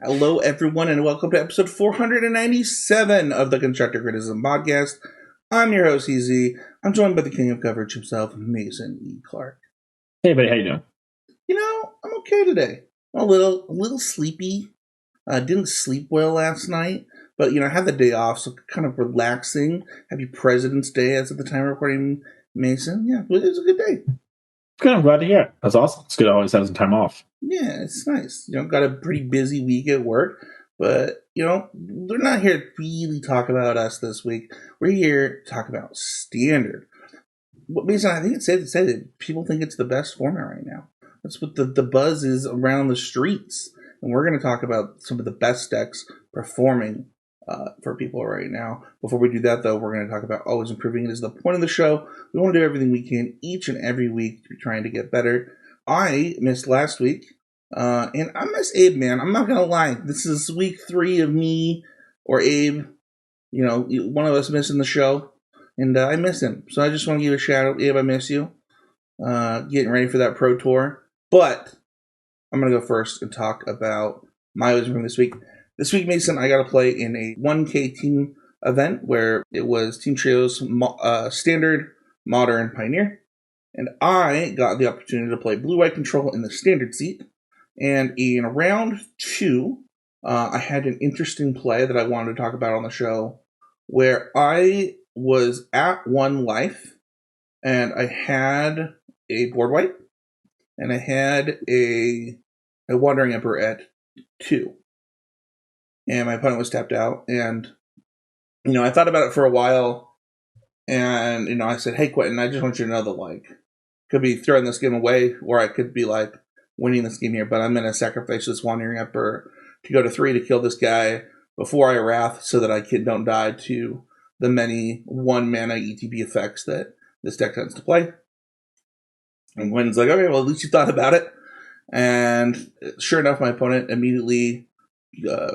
Hello, everyone, and welcome to episode 497 of the Constructive Criticism Podcast. I'm your host, Heezy. I'm joined by the king of coverage himself, Mason E. Clark. Hey, buddy, how you doing? I'm okay today. I'm a little sleepy. Didn't sleep well last night, but, I had the day off, so kind of relaxing. Happy President's Day as of the time of recording, Mason. Yeah, it was a good day. Good, I'm glad to hear it. That's awesome. It's good to always have some time off. Yeah, it's nice. Got a pretty busy week at work, but, we're not here to really talk about us this week. We're here to talk about Standard. Mason, I think it's safe to say that people think it's the best format right now. That's what the buzz is around the streets. And we're going to talk about some of the best decks performing for people right now. Before we do that, though, we're going to talk about always improving. It is the point of the show. We want to do everything we can each and every week to be trying to get better. I missed last week, and I miss Abe, man. I'm not going to lie. This is week 3 of me or Abe, one of us missing the show, and I miss him. So I just want to give a shout out. Abe, I miss you. Getting ready for that Pro Tour. But I'm going to go first and talk about my wisdom this week. This week, Mason, I got to play in a 1K team event where it was Team Trio's Standard, Modern, Pioneer. And I got the opportunity to play Blue-White Control in the Standard seat. And in round 2, I had an interesting play that I wanted to talk about on the show where I was at 1 life and I had a board wipe and I had a Wandering Emperor at 2. And my opponent was tapped out. And, I thought about it for a while. And, I said, hey, Quentin, I just want you to know that, could be throwing this game away, or I could be, winning this game here. But I'm going to sacrifice this Wandering Emperor to go to 3 to kill this guy before I Wrath so that I don't die to the many 1-mana ETB effects that this deck tends to play. And Quentin's like, okay, well, at least you thought about it. And sure enough, my opponent immediately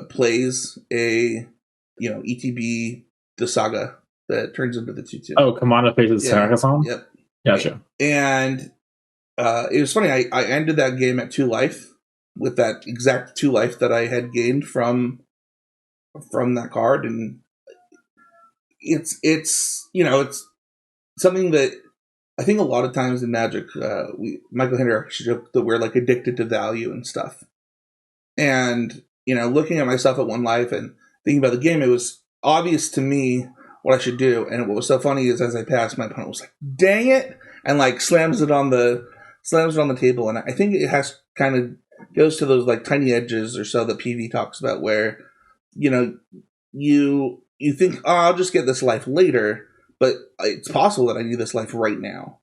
plays a, ETB, the Saga, that turns into the 2-2. Oh, Commander faces Sargassum? Yep. Gotcha. And it was funny, I ended that game at 2 life, with that exact 2 life that I had gained from that card. And it's something that I think a lot of times in Magic, Michael Henry actually joked that we're addicted to value and stuff. And, looking at myself at 1 life and thinking about the game, it was obvious to me what I should do. And what was so funny is as I passed, my opponent was like, dang it, and slams it on the table. And I think it has kind of goes to those tiny edges or so that PV talks about where, you think, oh, I'll just get this life later. But it's possible that I need this life right now.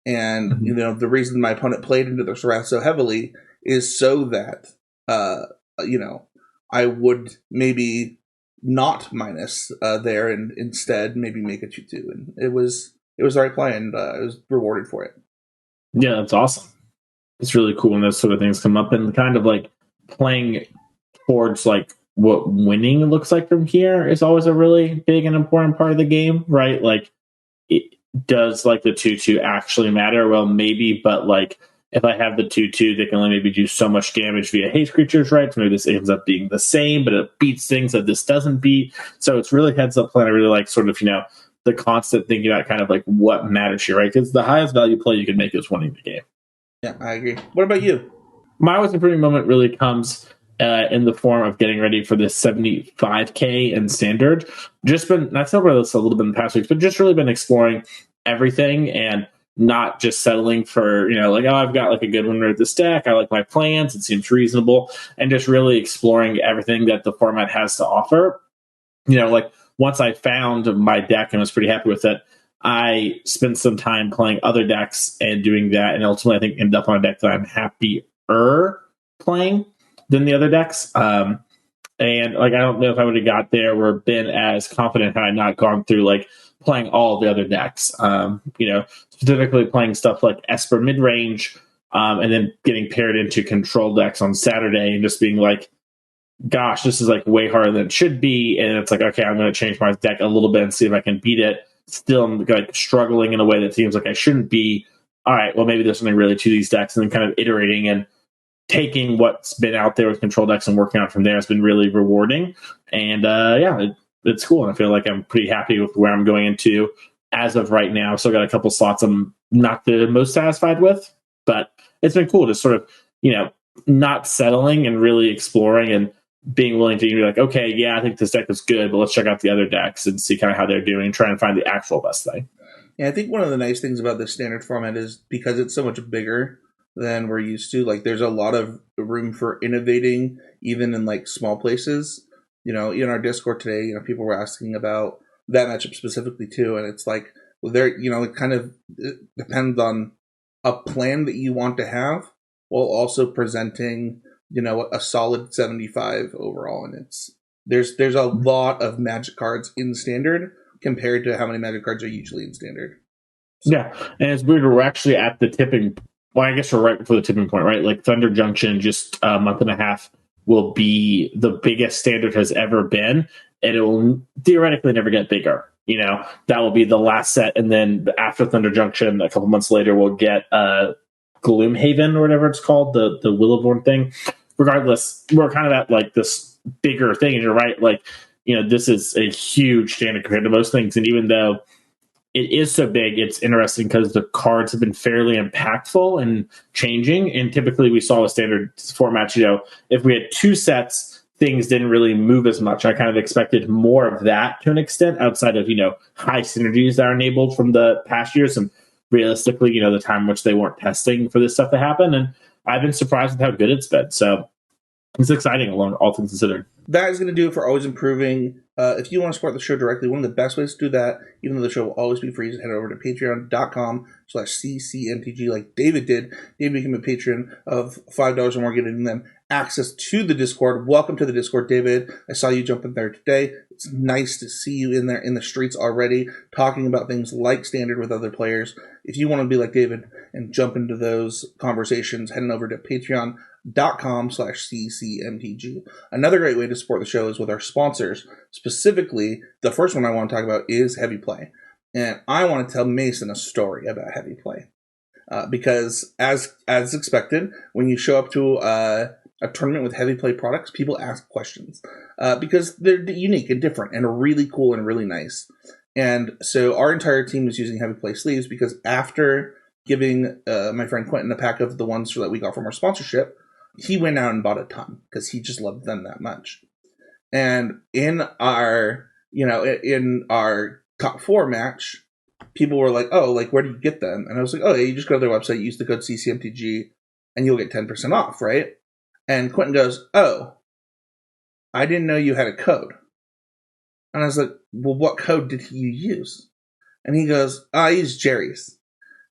And, the reason my opponent played into this Wrath so heavily is so that, I would maybe not minus there and instead maybe make a 2-2. And it was the right play, and I was rewarded for it. Yeah, that's awesome. It's really cool when those sort of things come up, and kind of playing towards what winning looks like from here is always a really big and important part of the game, right? It does the 2-2 actually matter? Well, maybe, but if I have the 2-2, they can only maybe do so much damage via haste creatures, right? So maybe this ends up being the same, but it beats things that this doesn't beat. So it's really heads up plan. I really like sort of, the constant thinking about kind of what matters here, right? Because the highest value play you can make is winning the game. Yeah, I agree. What about you? My always improving moment really comes in the form of getting ready for this 75K in Standard. Just been, that's over this a little bit in the past weeks, but just really been exploring everything and not just settling for, oh, I've got a good winner at this deck. I like my plans. It seems reasonable. And just really exploring everything that the format has to offer. Once I found my deck and was pretty happy with it, I spent some time playing other decks and doing that. And ultimately, I think ended up on a deck that I'm happier playing than the other decks. And I don't know if I would have got there or been as confident had I not gone through playing all the other decks. Specifically playing stuff like Esper midrange, and then getting paired into control decks on Saturday and just being gosh, this is way harder than it should be. And it's okay, I'm going to change my deck a little bit and see if I can beat it. Still, I'm struggling in a way that seems I shouldn't be. All right, well, maybe there's something really to these decks, and then kind of iterating and taking what's been out there with control decks and working on it from there has been really rewarding. And it's cool. And I feel like I'm pretty happy with where I'm going into as of right now. Still got a couple slots I'm not the most satisfied with, but it's been cool to sort of, not settling and really exploring and being willing to be like, okay, yeah, I think this deck is good, but let's check out the other decks and see kind of how they're doing and try and find the actual best thing. Yeah, I think one of the nice things about this standard format is because it's so much bigger than we're used to, like there's a lot of room for innovating even in like small places. In our Discord today, people were asking about that matchup specifically too, and it's like, well, it kind of depends on a plan that you want to have while also presenting, a solid 75 overall. And there's a lot of Magic cards in Standard compared to how many Magic cards are usually in Standard. So. Yeah, and it's weird. We're actually at the tipping. Well, I guess we're right before the tipping point, right? Like Thunder Junction, just a month and a half, will be the biggest Standard has ever been, and it will theoretically never get bigger. That will be the last set, and then after Thunder Junction, a couple months later, we'll get Gloomhaven or whatever it's called, the Willowborn thing. Regardless, we're kind of at like this bigger thing, and you're right. Like, this is a huge Standard compared to most things, and even though it is so big, it's interesting because the cards have been fairly impactful and changing. And typically, we saw a Standard format. If we had two sets, things didn't really move as much. I kind of expected more of that to an extent, outside of high synergies that are enabled from the past years, and realistically, the time in which they weren't testing for this stuff to happen. And I've been surprised with how good it's been. So it's exciting, along all things considered. That is going to do it for Always Improving. If you want to support the show directly, one of the best ways to do that, even though the show will always be free, is head over to patreon.com/ccmtg like David did. David became a patron of $5 or more, getting them access to the Discord. Welcome to the Discord, David. I saw you jump in there today. It's nice to see you in there in the streets already, talking about things like Standard with other players. If you want to be like David and jump into those conversations, heading over to patreon.com/ccmtg. Another great way to support the show is with our sponsors. Specifically, the first one I want to talk about is Heavy Play. And I want to tell Mason a story about Heavy Play. Because as expected, when you show up to a tournament with Heavy Play products, people ask questions. Because they're unique and different and really cool and really nice. And so our entire team is using Heavy Play sleeves because after giving my friend Quentin a pack of the ones that we got from our sponsorship, he went out and bought a ton because he just loved them that much. And in our top 4 match, people were like, oh, like, where do you get them? And I was like, oh, yeah, you just go to their website, use the code CCMTG, and you'll get 10% off, right? And Quentin goes, oh, I didn't know you had a code. And I was like, well, what code did you use? And he goes, oh, I used Jerry's.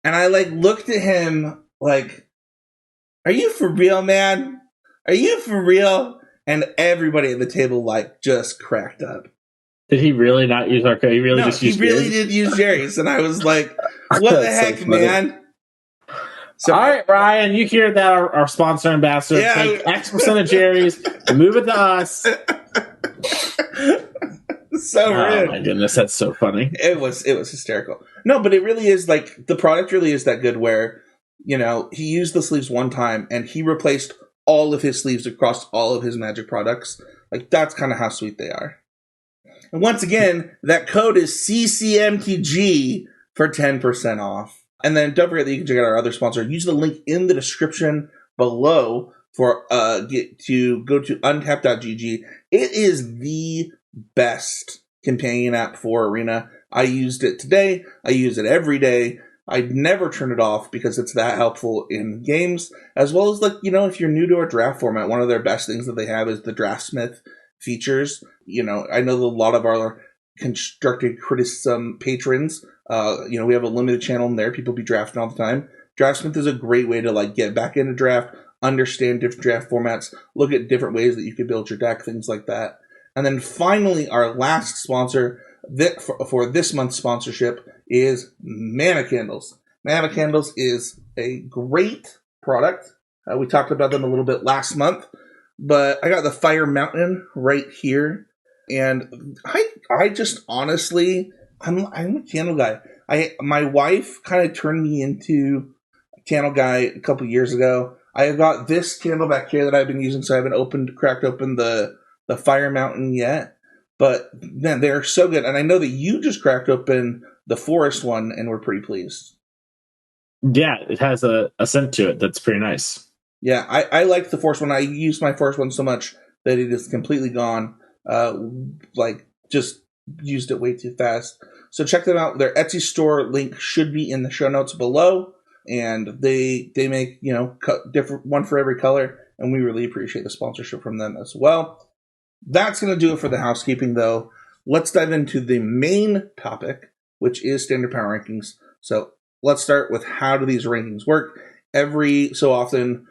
And I looked at him like, are you for real, man? Are you for real? And everybody at the table just cracked up. Did he really not use our code? He really just used Jerry's? He really did use Jerry's. And I was like, what the heck, so man? So, all right, Ryan, you hear that, our sponsor ambassador. Yeah, take X% of Jerry's, move it to us. So rude. Oh my goodness, that's so funny. It was hysterical. No, but it really is the product really is that good where, he used the sleeves one time and he replaced all of his sleeves across all of his Magic products. That's kind of how sweet they are. And once again, that code is CCMTG for 10% off. And then don't forget that you can check out our other sponsor. Use the link in the description below for go to untap.gg. It is the best companion app for Arena. I used it today. I use it every day. I'd never turn it off because it's that helpful in games, as well as if you're new to our draft format, one of their best things that they have is the Draftsmith features. I know that a lot of our constructed criticism patrons, we have a limited channel in there. People be drafting all the time. Draftsmith is a great way to get back into draft, understand different draft formats, look at different ways that you could build your deck, things like that. And then finally, our last sponsor for this month's sponsorship is Mana Candles. Mana Candles is a great product. We talked about them a little bit last month, but I got the Fire Mountain right here. And I just honestly, I'm a candle guy. My wife kind of turned me into a candle guy a couple years ago. I have got this candle back here that I've been using, so I haven't cracked open the Fire Mountain yet. But man, they're so good, and I know that you just cracked open the Forest one, and we're pretty pleased. Yeah, it has a scent to it that's pretty nice. Yeah, I like the Forest one. I used my Forest one so much that it is completely gone. Just used it way too fast. So check them out. Their Etsy store link should be in the show notes below, and they make different one for every color, and we really appreciate the sponsorship from them as well. That's going to do it for the housekeeping, though. Let's dive into the main topic, which is standard power rankings. So let's start with how do these rankings work. Every so often,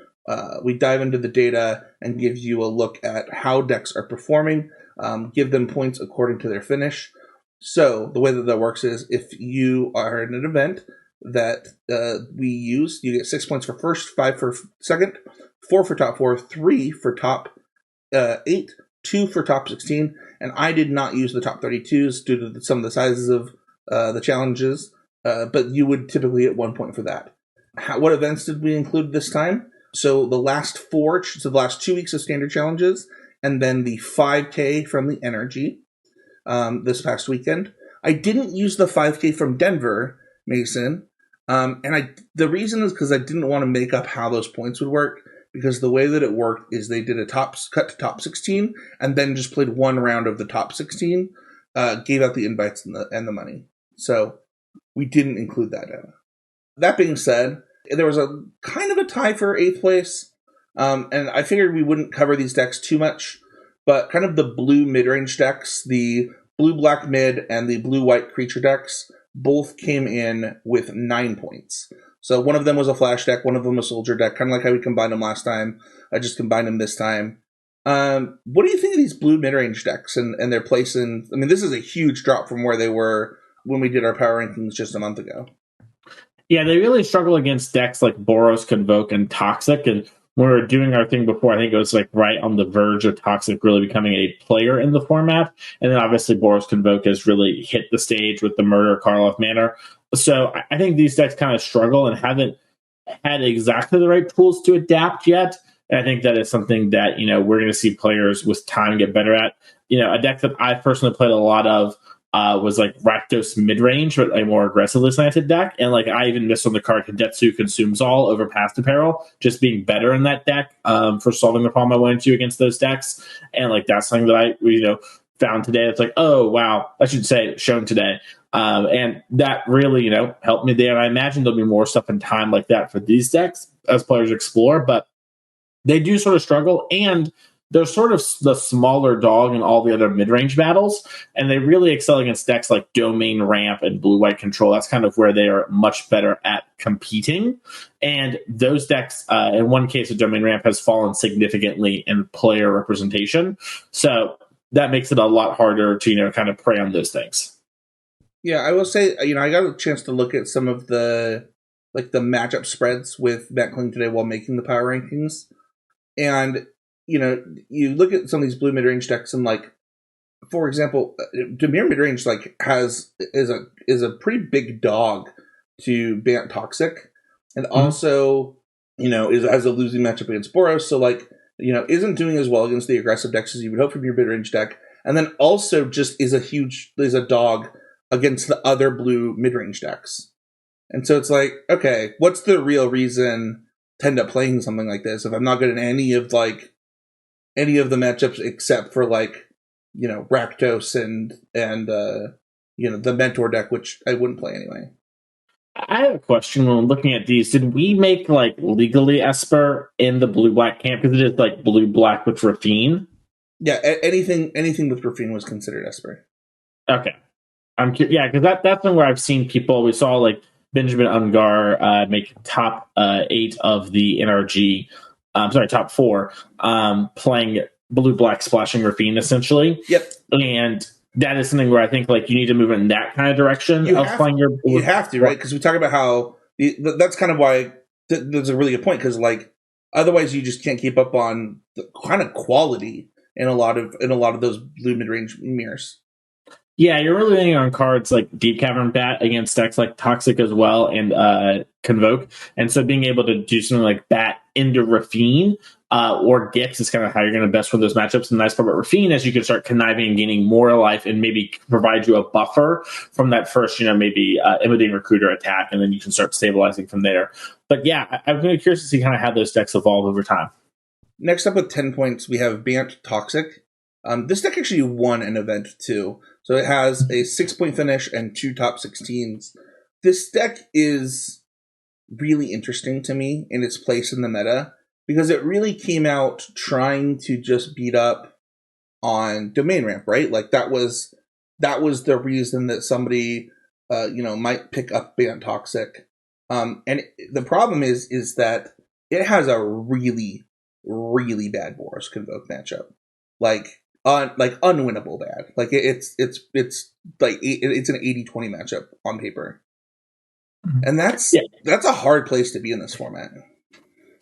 we dive into the data and give you a look at how decks are performing, give them points according to their finish. So the way that works is if you are in an event that we use, you get 6 points for first, 5 for second, 4 for top 4, 3 for top 8, 2 for top 16, and I did not use the top 32s due to some of the sizes of the challenges, but you would typically get 1 point for that. What events did we include this time? So the last 2 weeks of standard challenges, and then the 5K from the Energy this past weekend. I didn't use the 5K from Denver, Mason, the reason is because I didn't want to make up how those points would work, because the way that it worked is they did a cut to top 16 and then just played one round of the top 16, gave out the invites and the money. So we didn't include that data. That being said, there was a kind of a tie for 8th place, and I figured we wouldn't cover these decks too much, but kind of the blue mid-range decks, the blue-black mid and the blue-white creature decks, both came in with 9 points. So one of them was a flash deck, one of them a soldier deck, kind of like how we combined them last time. I just combined them this time. What do you think of these blue mid-range decks and their place in... I mean, this is a huge drop from where they were when we did our power rankings just a month ago. Yeah, they really struggle against decks like Boros, Convoke, and Toxic. And when we were doing our thing before, I think it was like right on the verge of Toxic really becoming a player in the format. And then obviously Boros Convoke has really hit the stage with the Murder Karlov Manor. So I think these decks kind of struggle and haven't had exactly the right tools to adapt yet. And I think that is something that, we're going to see players with time get better at. A deck that I personally played a lot of was like Rakdos mid-range, but a more aggressively slanted deck. And like I even missed on the card Hidetsu Consumes All over Past Apparel, just being better in that deck for solving the problem I went into against those decks. And like that's something that I found today. It's like, oh wow, I should say shown today. And that really, helped me there. And I imagine there'll be more stuff in time like that for these decks as players explore, but they do sort of struggle, and they're sort of the smaller dog in all the other mid-range battles, and they really excel against decks like Domain Ramp and Blue-White Control. That's kind of where they are much better at competing. And those decks, in one case, a Domain Ramp has fallen significantly in player representation. So that makes it a lot harder to, kind of prey on those things. Yeah, I will say, I got a chance to look at some of the matchup spreads with Matt Kling today while making the power rankings. And, you look at some of these blue mid-range decks and, like, for example, Dimir mid-range, like, is a pretty big dog to Bant Toxic. And also, has a losing matchup against Boros. So, like, isn't doing as well against the aggressive decks as you would hope from your mid-range deck. And then also just is a dog against the other blue mid-range decks. And so it's like, okay, what's the real reason to end up playing something like this if I'm not good at any of the matchups except for Rakdos and the Mentor deck, which I wouldn't play anyway. I have a question when looking at these. Did we make legally Esper in the blue-black camp? Because it is blue-black with Rafine. Yeah, anything with Rafine was considered Esper. Okay. Yeah, because that's one where I've seen people. We saw Benjamin Ungar make top 8 of the NRG. Top 4 playing blue-black splashing Rafine essentially. Yep. And that is something where I think you need to move in that kind of direction you have to, right? Because we talk about how that's kind of why that's a really good point. Because otherwise you just can't keep up on the kind of quality in a lot of those blue mid-range mirrors. Yeah, you're really leaning on cards like Deep Cavern Bat against decks like Toxic as well and Convoke. And so being able to do something like Bat into Rafine or Gix is kind of how you're going to best win those matchups. And the nice part about Rafine is you can start conniving and gaining more life and maybe provide you a buffer from that first, maybe Imitating Recruiter attack, and then you can start stabilizing from there. But yeah, I'm really curious to see kind of how those decks evolve over time. Next up with 10 points, we have Bant Toxic. This deck actually won an event too. So it has a 6-point finish and 2 top 16s. This deck is really interesting to me in its place in the meta because it really came out trying to just beat up on domain ramp, right? Like that was the reason that somebody might pick up Bant Toxic. And the problem is that it has a really, really bad Boros Convoke matchup. Like unwinnable bad. Like it's like it's an 80-20 matchup on paper. And that's a hard place to be in this format.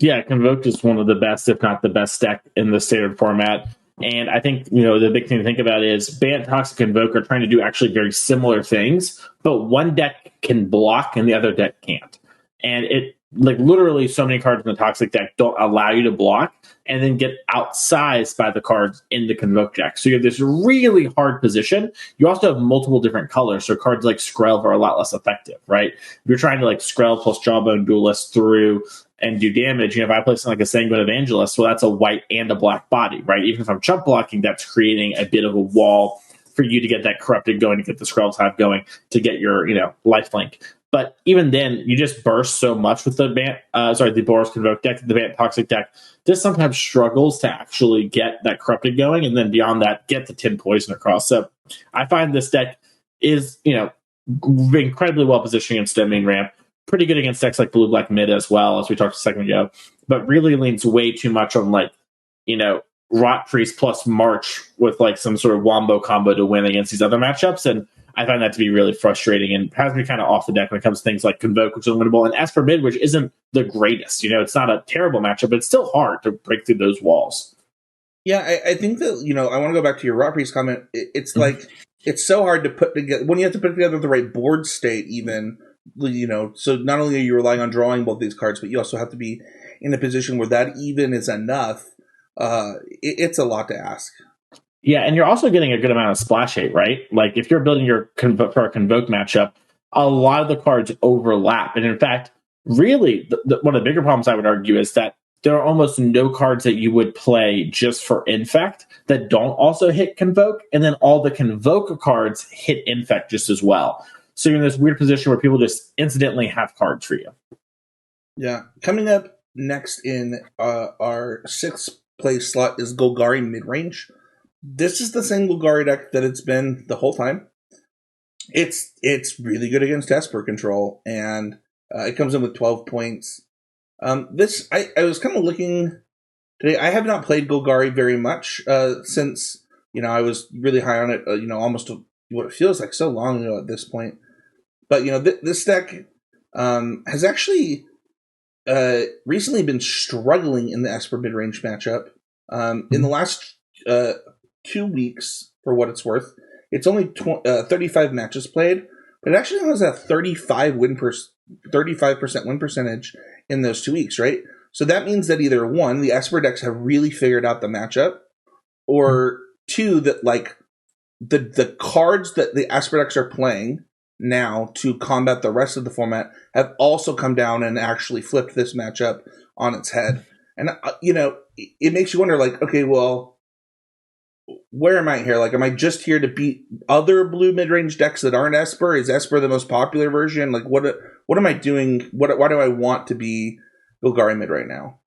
Yeah, Convoke is one of the best, if not the best deck in the standard format. And I think, the big thing to think about is Bant, Toxic, and Invoke are trying to do actually very similar things, but one deck can block and the other deck can't. And it, like, literally so many cards in the Toxic deck don't allow you to block and then get outsized by the cards in the Convoke deck. So you have this really hard position. You also have multiple different colors, so cards like Skrelv are a lot less effective, right? If you're trying to, like, Skrelv plus Jawbone Duelist through and do damage, if I play something like a Sanguine Evangelist, well, that's a white and a black body, right? Even if I'm chump blocking, that's creating a bit of a wall for you to get that Corrupted going, to get the Skrelv's Hive going, to get your, lifelink. But even then, you just burst so much with the the Boros Convoke deck, the Bant Toxic deck, just sometimes struggles to actually get that Corrupted going, and then beyond that, get the 10 poison across. So I find this deck is, incredibly well positioned against domain ramp. Pretty good against decks like Blue Black Mid as well, as we talked a second ago, but really leans way too much on Rot Priest plus March with like some sort of wombo combo to win against these other matchups. And I find that to be really frustrating and has me kind of off the deck when it comes to things like Convoke, which is unwinnable, and Esper Mid, which isn't the greatest. It's not a terrible matchup, but it's still hard to break through those walls. Yeah, I think that, I want to go back to your Rot Priest comment. It's like, it's so hard to put together, when you have to put together the right board state even, so not only are you relying on drawing both these cards, but you also have to be in a position where that even is enough. It's a lot to ask. Yeah, and you're also getting a good amount of splash hate, right? Like if you're building your for a Convoke matchup, a lot of the cards overlap. And in fact, really, one of the bigger problems I would argue is that there are almost no cards that you would play just for Infect that don't also hit Convoke, and then all the Convoke cards hit Infect just as well. So you're in this weird position where people just incidentally have cards for you. Yeah. Coming up next in our 6th place slot is Golgari Midrange. This is the same Golgari deck that it's been the whole time. It's really good against Esper control, and it comes in with 12 points. I was kind of looking today. I have not played Golgari very much since I was really high on it. Almost what it feels like so long ago at this point. But this deck has actually recently been struggling in the Esper mid-range matchup. In the last 2 weeks, for what it's worth, it's only 35 matches played, but it actually has a 35% win percentage in those 2 weeks, right? So that means that either one, the Esper decks have really figured out the matchup, or two, that like the cards that the Esper decks are playing now to combat the rest of the format have also come down and actually flipped this matchup on its head. And, it makes you wonder, like, okay, well, where am I here? Like, am I just here to beat other blue mid-range decks that aren't Esper? Is Esper the most popular version? Like, what am I doing? Why do I want to be Golgari Mid right now?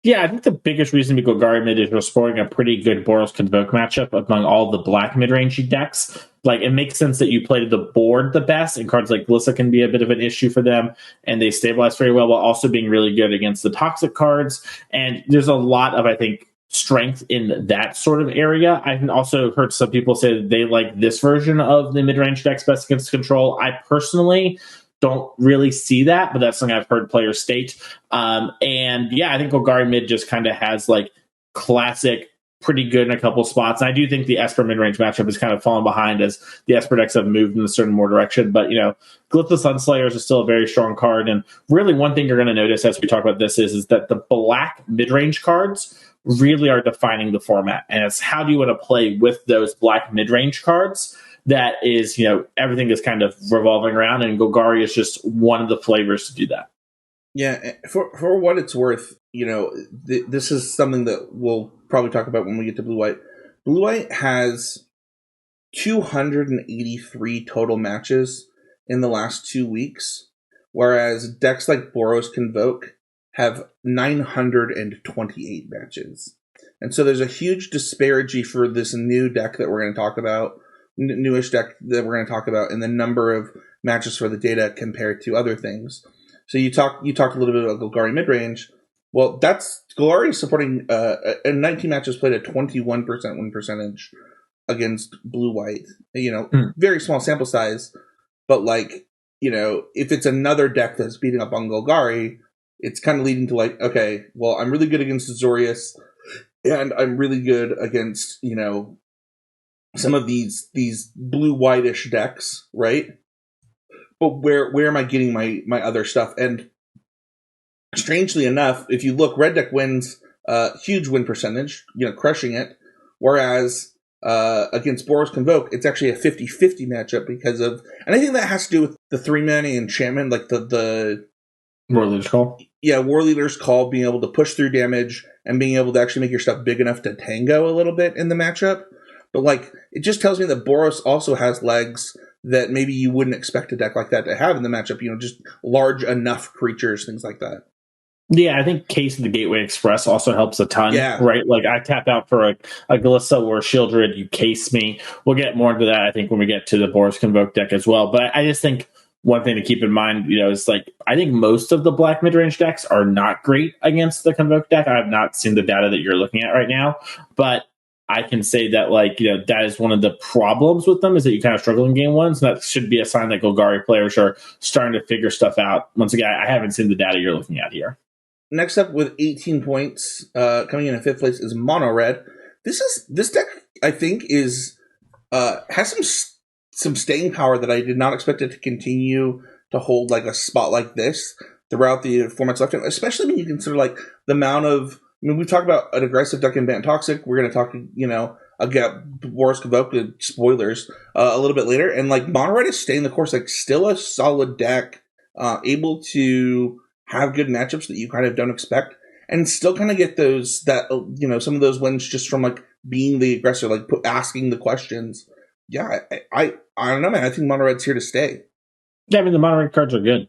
Yeah, I think the biggest reason to go Golgari Mid is we're scoring a pretty good Boros Convoke matchup among all the black mid-range decks. Like, it makes sense that you played the board the best, and cards like Glissa can be a bit of an issue for them, and they stabilize very well while also being really good against the toxic cards. And there's a lot of, I think, strength in that sort of area. I've also heard some people say that they like this version of the mid-range decks best against control. I personally don't really see that, but that's something I've heard players state. And yeah, I think Golgari Mid just kind of has like classic pretty good in a couple spots. And I do think the Esper mid-range matchup has kind of fallen behind as the Esper decks have moved in a certain more direction. But, Glyph the Sunslayers is still a very strong card. And really one thing you're going to notice as we talk about this is that the black mid-range cards really are defining the format. And it's how do you want to play with those black mid-range cards that is, everything is kind of revolving around. And Golgari is just one of the flavors to do that. Yeah, for what it's worth, this is something that we'll probably talk about when we get to Blue-White. Blue-White has 283 total matches in the last 2 weeks, whereas decks like Boros Convoke have 928 matches. And so there's a huge disparity for this new deck that we're going to talk about, newish deck that we're going to talk about, in the number of matches for the data compared to other things. So you talked a little bit about Golgari midrange. Well, that's Golgari supporting 19 matches played at 21% win percentage against Blue-White. Very small sample size, but if it's another deck that's beating up on Golgari, it's kind of leading to okay, well, I'm really good against Azorius, and I'm really good against some of these blue-whitish decks, right? But where am I getting my other stuff? And strangely enough, if you look, red deck wins huge win percentage, crushing it. Whereas against Boros Convoke, it's actually a 50-50 matchup because of, and I think that has to do with the 3-mana enchantment, like the War Leader's Call. Yeah, War Leader's Call, being able to push through damage and being able to actually make your stuff big enough to tango a little bit in the matchup. But it just tells me that Boros also has legs that maybe you wouldn't expect a deck like that to have in the matchup, just large enough creatures, things like that. Yeah, I think Case of the Gateway Express also helps a ton, right? I tap out for a Glissa or a Shieldred, you case me. We'll get more into that, I think, when we get to the Boros Convoke deck as well. But I just think one thing to keep in mind, is I think most of the black mid-range decks are not great against the Convoke deck. I have not seen the data that you're looking at right now, but I can say that, that is one of the problems with them, is that you kind of struggle in game one. So that should be a sign that Golgari players are starting to figure stuff out. Once again, I haven't seen the data you're looking at here. Next up with 18 points, coming in at 5th place, is Mono Red. This deck, I think, is has some staying power that I did not expect it to continue to hold a spot like this throughout the formats left, especially when you consider the amount of. We've talked about an aggressive deck in Bant Toxic. We're going to talk, again, Boros Convoke, spoilers, a little bit later. And, Mono Red is staying the course, still a solid deck, able to have good matchups that you kind of don't expect, and still kind of get some of those wins just from, being the aggressor, asking the questions. Yeah, I don't know, man. I think Mono Red's here to stay. Yeah, the Mono Red cards are good.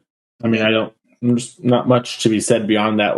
There's not much to be said beyond that.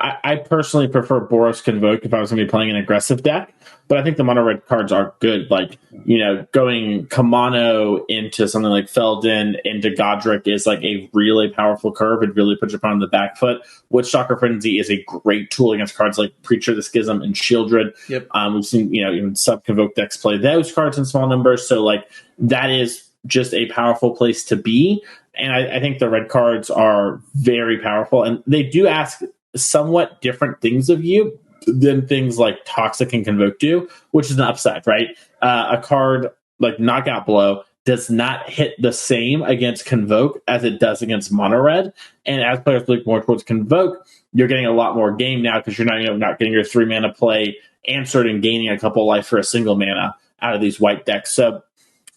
I personally prefer Boros Convoke if I was going to be playing an aggressive deck, but I think the Mono Red cards are good. Going Kamano into something like Feldon into Godric is a really powerful curve. It really puts you on the back foot. Witchstalker Frenzy is a great tool against cards like Preacher of the Schism and Shieldred. Yep. We've seen, even sub-Convoke decks play those cards in small numbers. So, that is just a powerful place to be. And I think the red cards are very powerful, and they do ask somewhat different things of you than things like Toxic and Convoke do, which is an upside, right? A card like Knockout Blow does not hit the same against Convoke as it does against Mono Red. And as players look more towards Convoke, you're getting a lot more game now because you're not getting your 3-mana play answered and gaining a couple life for a single mana out of these white decks. So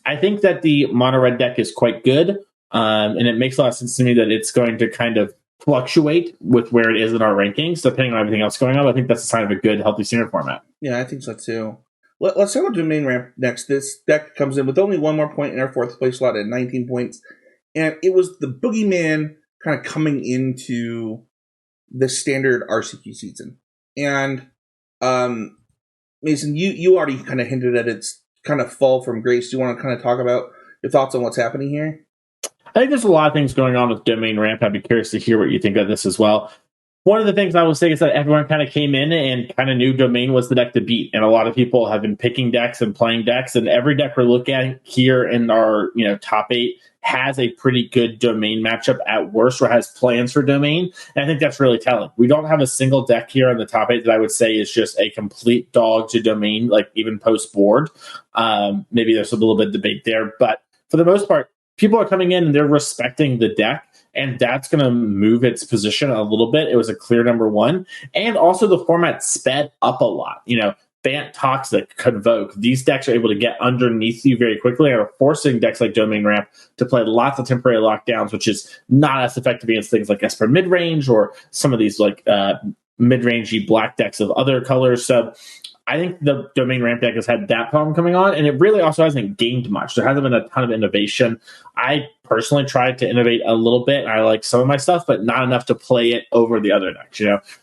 I think that the Mono Red deck is quite good. And it makes a lot of sense to me that it's going to kind of fluctuate with where it is in our rankings, depending on everything else going on. I think that's a sign of a good, healthy standard format. Yeah, I think so too. Let's talk about Domain Ramp next. This deck comes in with only one more point in our 4th place slot at 19 points. And it was the boogeyman kind of coming into the standard RCQ season. And Mason, you already kind of hinted at its kind of fall from grace. Do you want to kind of talk about your thoughts on what's happening here? I think there's a lot of things going on with Domain Ramp. I'd be curious to hear what you think of this as well. One of the things I will say is that everyone kind of came in and kind of knew Domain was the deck to beat. And a lot of people have been picking decks and playing decks. And every deck we're looking at here in our top 8 has a pretty good domain matchup at worst, or has plans for domain. And I think that's really telling. We don't have a single deck here in the top 8 that I would say is just a complete dog to domain, like even post board. Maybe there's a little bit of debate there, but for the most part, people are coming in and they're respecting the deck, and that's going to move its position a little bit. It was a clear number 1, and also the format sped up a lot. Bant, Toxic, Convoke, these decks are able to get underneath you very quickly and are forcing decks like Domain Ramp to play lots of temporary lockdowns, which is not as effective against things like Esper midrange or some of these like mid-rangey black decks of other colors. So I think the Domain Ramp deck has had that problem coming on, and it really also hasn't gained much. There hasn't been a ton of innovation. I personally tried to innovate a little bit. I like some of my stuff, but not enough to play it over the other decks.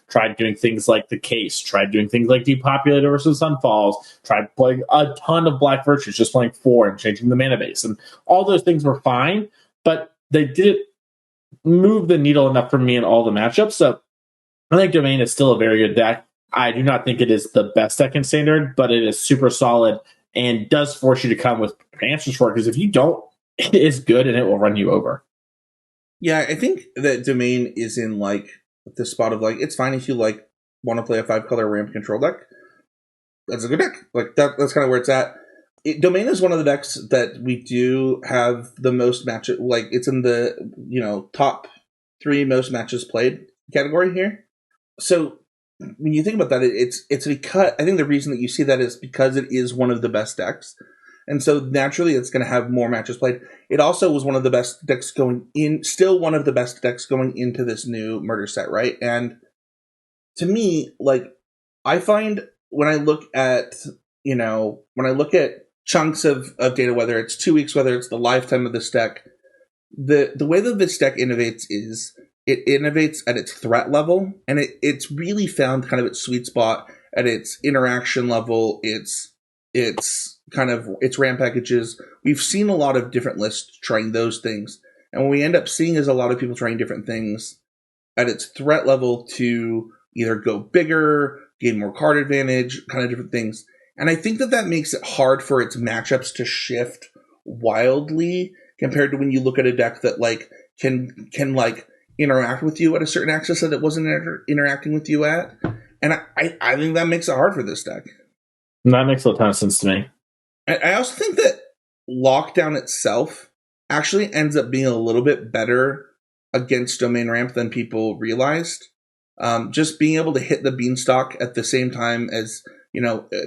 Tried doing things like the Case, tried doing things like Depopulator versus Sunfalls, tried playing a ton of Black Virtues, just playing 4 and changing the mana base. And all those things were fine, but they didn't move the needle enough for me in all the matchups. So I think Domain is still a very good deck. I do not think it is the best deck in Standard, but it is super solid and does force you to come with answers for it, because if you don't, it is good and it will run you over. Yeah, I think that Domain is in like the spot of like, it's fine if you like want to play a 5-color ramp control deck. That's a good deck. Like that's kind of where it's at. Domain is one of the decks that we do have the most matches. Like it's in the top 3 most matches played category here. So when you think about that, it's because I think the reason that you see that is because it is one of the best decks, and so naturally it's going to have more matches played. It also was one of the best decks going in, still one of the best decks going into this new murder set, right? And to me, like I find when I look at chunks of data, whether it's 2 weeks, whether it's the lifetime of this deck, the way that this deck innovates is it innovates at its threat level, and it's really found kind of its sweet spot at its interaction level, its kind of its RAM packages. We've seen a lot of different lists trying those things, and what we end up seeing is a lot of people trying different things at its threat level to either go bigger, gain more card advantage, kind of different things. And I think that makes it hard for its matchups to shift wildly compared to when you look at a deck that like can like interact with you at a certain axis that it wasn't interacting with you at. And I think that makes it hard for this deck. That makes a ton of sense to me. I also think that Lockdown itself actually ends up being a little bit better against Domain Ramp than people realized. Just being able to hit the Beanstalk at the same time as,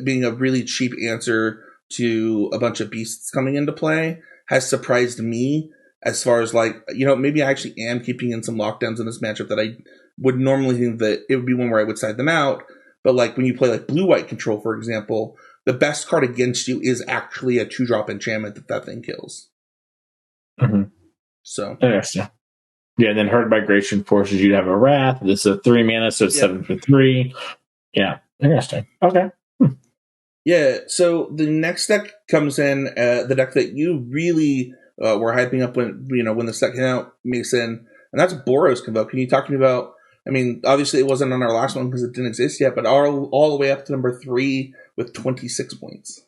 being a really cheap answer to a bunch of beasts coming into play has surprised me. As far as like, maybe I actually am keeping in some lockdowns in this matchup that I would normally think that it would be one where I would side them out. But like when you play like blue-white control, for example, the best card against you is actually a 2-drop enchantment that thing kills. Mm-hmm. So interesting. Yeah, and then Herd Migration forces you to have a Wrath. This is a 3 mana, so it's 7 for 3. Yeah, interesting. Okay. Yeah, so the next deck comes in, the deck that you really were hyping up when the set came out, Mason, and that's Boros Convoke. Can you talk to me about? I mean, obviously it wasn't on our last one because it didn't exist yet, but all the way up to number 3 with 26 points.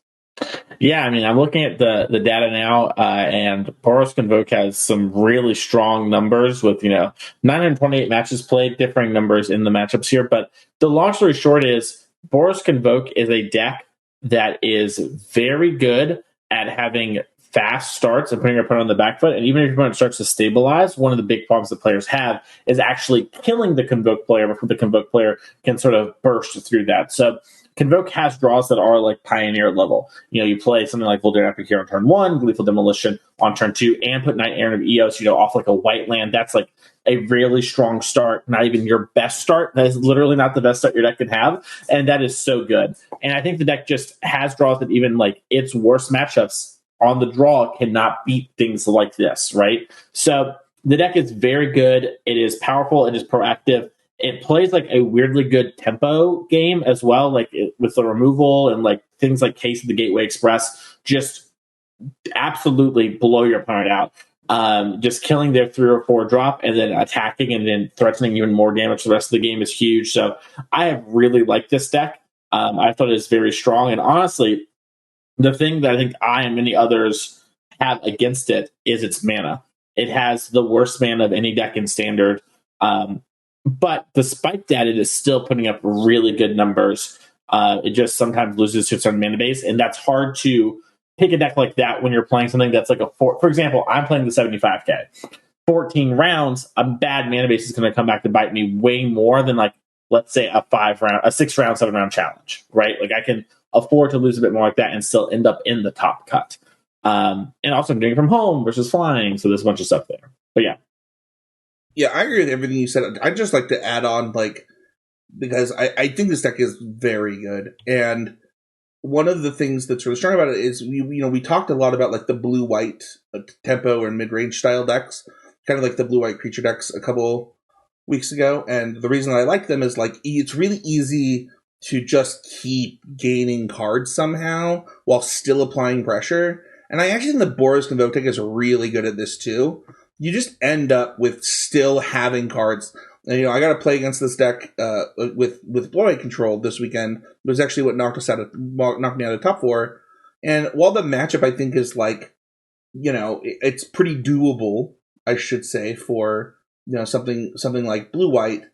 Yeah, I mean, I'm looking at the data now, and Boros Convoke has some really strong numbers with 928 matches played, differing numbers in the matchups here. But the long story short is Boros Convoke is a deck that is very good at having fast starts and putting your opponent on the back foot. And even if your opponent starts to stabilize, one of the big problems that players have is actually killing the Convoke player before the Convoke player can sort of burst through that. So Convoke has draws that are like Pioneer level. You play something like Volder Epic here on turn 1, Gleeful Demolition on turn 2, and put Knight Errant of Eos, off like a white land. That's like a really strong start, not even your best start. That is literally not the best start your deck can have, and that is so good. And I think the deck just has draws that even like its worst matchups on the draw cannot beat things like this, right? So the deck is very good. It is powerful. It is proactive. It plays like a weirdly good tempo game as well, like with the removal and like things like Case of the Gateway Express, just absolutely blow your opponent out. Just killing their 3 or 4 drop and then attacking and then threatening even more damage the rest of the game is huge. So I have really liked this deck. I thought it was very strong. And honestly, the thing that I think I and many others have against it is its mana. It has the worst mana of any deck in Standard. But despite that, it is still putting up really good numbers. It just sometimes loses to its own mana base, and that's hard to pick a deck like that when you're playing something that's like a four. For example, I'm playing the 75k. 14 rounds, a bad mana base is going to come back to bite me way more than like, let's say, a 6 round, 7 round challenge, right? Like I can afford to lose a bit more like that and still end up in the top cut. And also I'm doing it from home versus flying, so there's a bunch of stuff there. But yeah. Yeah, I agree with everything you said. I'd just like to add on, like, because I think this deck is very good. And one of the things that's really strong about it is, we talked a lot about, like, the blue-white tempo and mid-range style decks, kind of like the blue-white creature decks a couple weeks ago. And the reason I like them is, like, it's really easy to just keep gaining cards somehow while still applying pressure. And I actually think the Boros Convoke deck is really good at this, too. You just end up with still having cards. And, I got to play against this deck with Blue-White Control this weekend. It was actually what knocked me out of top 4. And while the matchup, I think, is like, it's pretty doable, I should say, for something like Blue-White.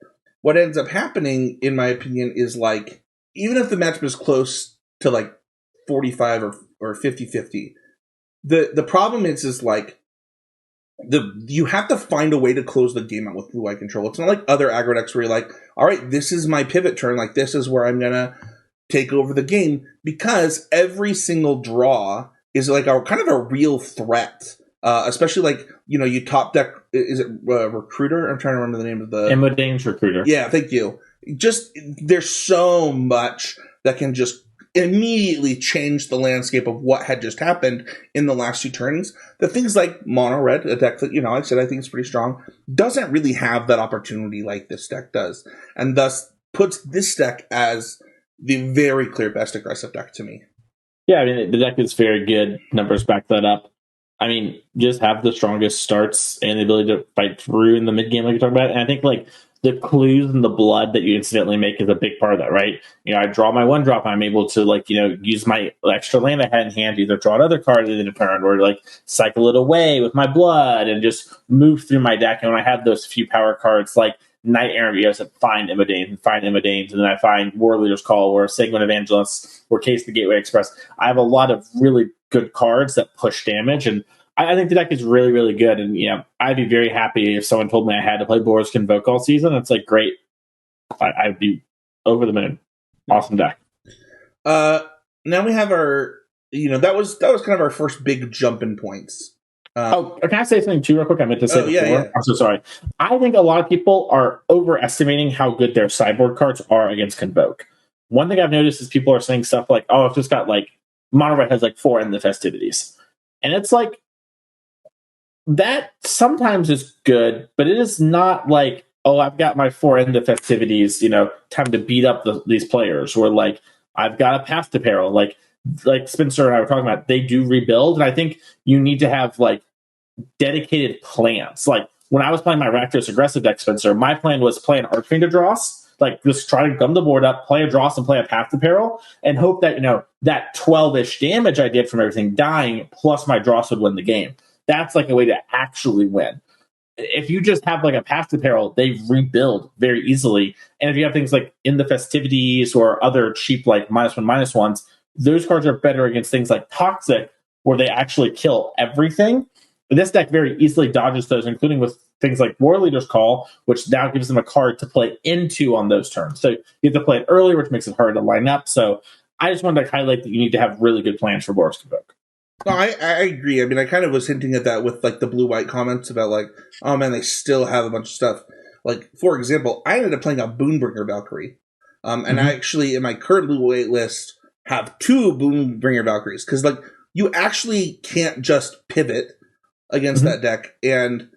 What ends up happening, in my opinion, is like, even if the matchup is close to like 45 or 50-50, the problem is like, you have to find a way to close the game out with blue-white control. It's not like other aggro decks where you're like, all right, this is my pivot turn. Like, this is where I'm going to take over the game, because every single draw is like a kind of a real threat. Especially like, you top deck, is it Recruiter? I'm trying to remember the name of the... Emodane's Recruiter. Yeah, thank you. Just, there's so much that can just immediately changed the landscape of what had just happened in the last 2 turns. The things like Mono Red, a deck that, I said I think is pretty strong, doesn't really have that opportunity like this deck does, and thus puts this deck as the very clear best aggressive deck to me. Yeah, I mean, the deck is very good. Numbers back that up. I mean, just have the strongest starts and the ability to fight through in the mid game, like you're talking about. And I think, like, the clues and the blood that you incidentally make is a big part of that, right? I draw my 1-drop, I'm able to, like, use my extra land I had in hand to either draw another card in the turn or, like, cycle it away with my blood and just move through my deck. And when I have those few power cards, like Knight Errant Eos, that find Emodanes, and then I find War Leader's Call or Segment Evangelist or Case the Gateway Express, I have a lot of really good cards that push damage, and I think the deck is really, really good. And I'd be very happy if someone told me I had to play Boros Convoke all season. It's like, great. I'd be over the moon. Awesome deck. Now we have our, that was kind of our first big jump in points. Can I say something too real quick? I meant to say before. Yeah. I'm so sorry. I think a lot of people are overestimating how good their sideboard cards are against Convoke. One thing I've noticed is people are saying stuff like, oh, I've just got like Mono Red has like 4 in the festivities. And it's like, that sometimes is good, but it is not like, oh, I've got my 4 in the festivities, time to beat up these players, or like, I've got a Path to Peril. Like Spencer and I were talking about, they do rebuild, and I think you need to have like dedicated plans. Like when I was playing my Rakdos aggressive deck, Spencer, my plan was play an Archfiend Dross, like just try to gum the board up, play a Dross and play a Path to Peril, and hope that, that 12-ish damage I did from everything dying plus my Dross would win the game. That's like a way to actually win. If you just have like a Path to Peril, they rebuild very easily. And if you have things like in the festivities or other cheap like -1/-1s, those cards are better against things like Toxic, where they actually kill everything. And this deck very easily dodges those, including with things like War Leader's Call, which now gives them a card to play into on those turns. So you have to play it early, which makes it hard to line up. So I just wanted to highlight that you need to have really good plans for Boros Convoke. No, I agree. I mean, I kind of was hinting at that with like the blue-white comments about like, oh man, they still have a bunch of stuff. Like, for example, I ended up playing a Boonbringer Valkyrie. And I actually, in my current blue-white list, have 2 Boonbringer Valkyries. Because, like, you actually can't just pivot against that deck. And,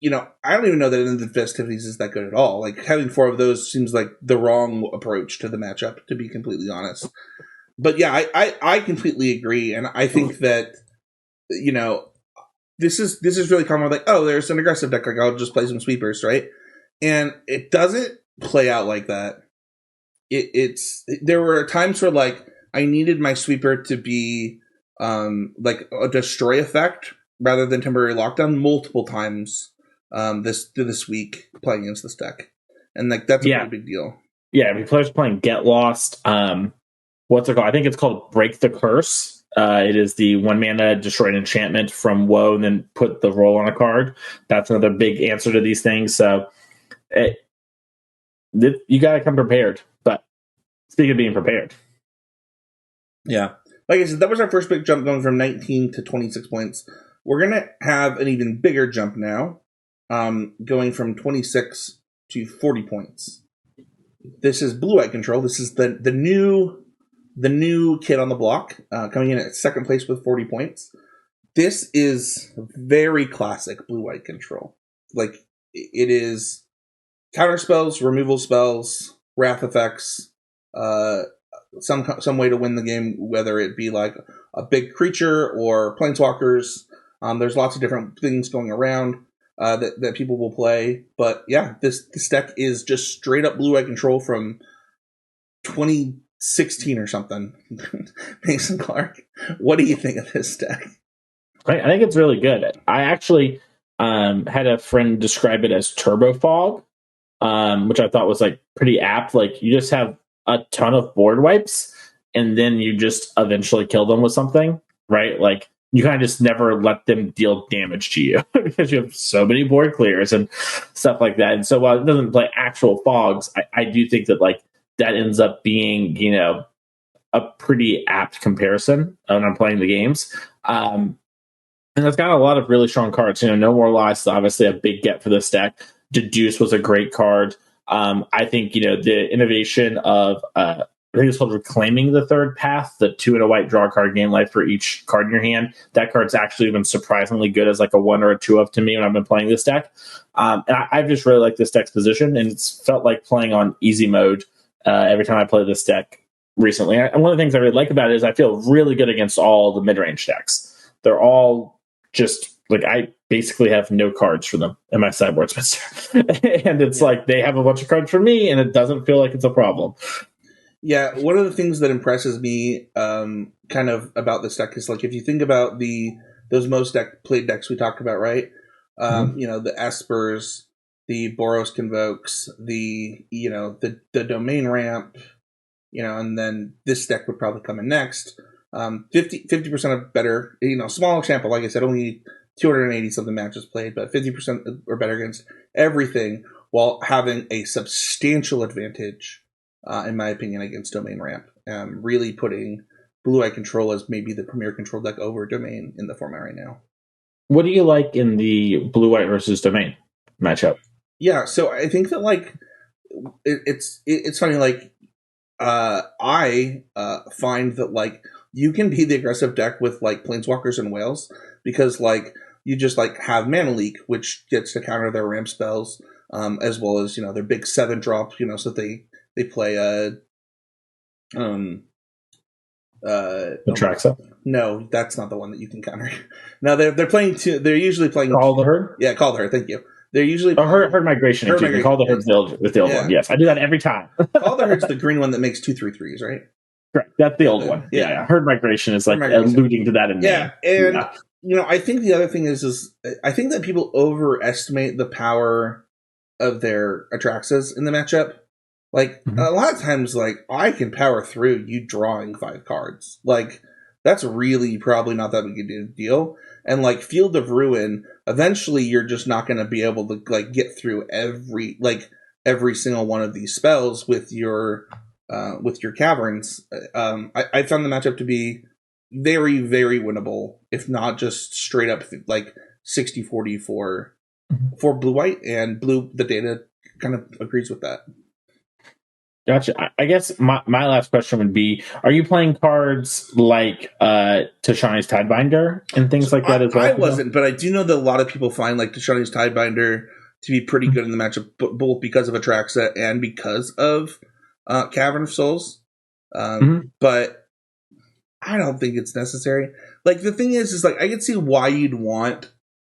I don't even know that in the festivities is that good at all. Like, having 4 of those seems like the wrong approach to the matchup, to be completely honest. But yeah, I completely agree, and I think that this is really common. Like, oh, there's an aggressive deck, like I'll just play some sweepers, right? And it doesn't play out like that. There were times where like I needed my sweeper to be like a destroy effect rather than temporary lockdown multiple times this week playing against this deck, and like that's a Yeah, pretty big deal. yeah. I mean, players playing Get Lost. What's it called? I think it's called Break the Curse. It is the 1 mana destroy an enchantment from Woe and then put the roll on a card. That's another big answer to these things. So you got to come prepared. But speaking of being prepared, Yeah, like I said, that was our first big jump going from 19 to 26 points. We're gonna have an even bigger jump now, going from 26 to 40 points. This is Blue Eye Control. This is the new kid on the block, coming in at second place with 40 points. This is very classic Blue Eye Control. Like, it is counter spells, removal spells, wrath effects, some way to win the game, whether it be like a big creature or planeswalkers. There's lots of different things going around that people will play. But yeah, this deck is just straight up Blue Eye Control from 2016 or something. Mason Clark, what do you think of this deck? I think it's really good. I actually had a friend describe it as Turbo Fog, which I thought was like pretty apt. Like you just have a ton of board wipes, and then you just eventually kill them with something, right? Like you kind of just never let them deal damage to you because you have so many board clears and stuff like that. And so while it doesn't play actual fogs, I do think that like that ends up being, a pretty apt comparison when I'm playing the games. And it's got a lot of really strong cards. No More Lies is obviously a big get for this deck. Deduce was a great card. I think, the innovation of, I think it's called Reclaiming the Third Path, the 2 and a white draw card, gain life for each card in your hand. That card's actually been surprisingly good as like a 1 or a 2 of to me when I've been playing this deck. And I've just really liked this deck's position, and it's felt like playing on easy mode every time I play this deck recently. And one of the things I really like about it is I feel really good against all the mid-range decks. They're all just like I basically have no cards for them in my sideboard, Spencer. And it's like they have a bunch of cards for me, and it doesn't feel like it's a problem. Yeah, one of the things that impresses me kind of about this deck is like if you think about those most played decks we talked about, right? The Espers, the Boros Convokes, the Domain Ramp, and then this deck would probably come in next. 50% of better, small example, like I said, only 280 something matches played, but 50% or better against everything while having a substantial advantage, in my opinion, against Domain Ramp. Really putting Blue Eye Control as maybe the premier control deck over Domain in the format right now. What do you like in the Blue White versus Domain matchup? Yeah, so I think that like it's funny, like I find that like you can be the aggressive deck with like Planeswalkers and Whales because like you just like have Mana Leak, which gets to counter their ramp spells, as well as their big 7 drops, so they play Atraxa? No, that's not the one that you can counter. No, they're playing two. They're usually playing Call the Herd. Yeah, Call the Herd. Thank you. They're usually Herd Migration. Call the Herd's the old one. Yes, I do that every time. Call the Herd's the green one that makes 2/3/3s, right? Correct. That's the old one. Yeah. Herd Migration is like alluding to that in name. And I think the other thing is I think that people overestimate the power of their Atraxas in the matchup. Like a lot of times, like I can power through you drawing 5 cards. Like that's really probably not that big a deal. And like Field of Ruin, eventually you're just not going to be able to like get through every single one of these spells with your caverns. I found the matchup to be very, very winnable, if not just straight up like 60-40 for Blue White, and the data kind of agrees with that. Gotcha. I guess my last question would be, are you playing cards like Tashani's Tidebinder and things like that as well? I wasn't, but I do know that a lot of people find like Tashani's Tidebinder to be pretty good in the matchup, both because of Atraxa and because of Cavern of Souls. But I don't think it's necessary. Like the thing is like I can see why you'd want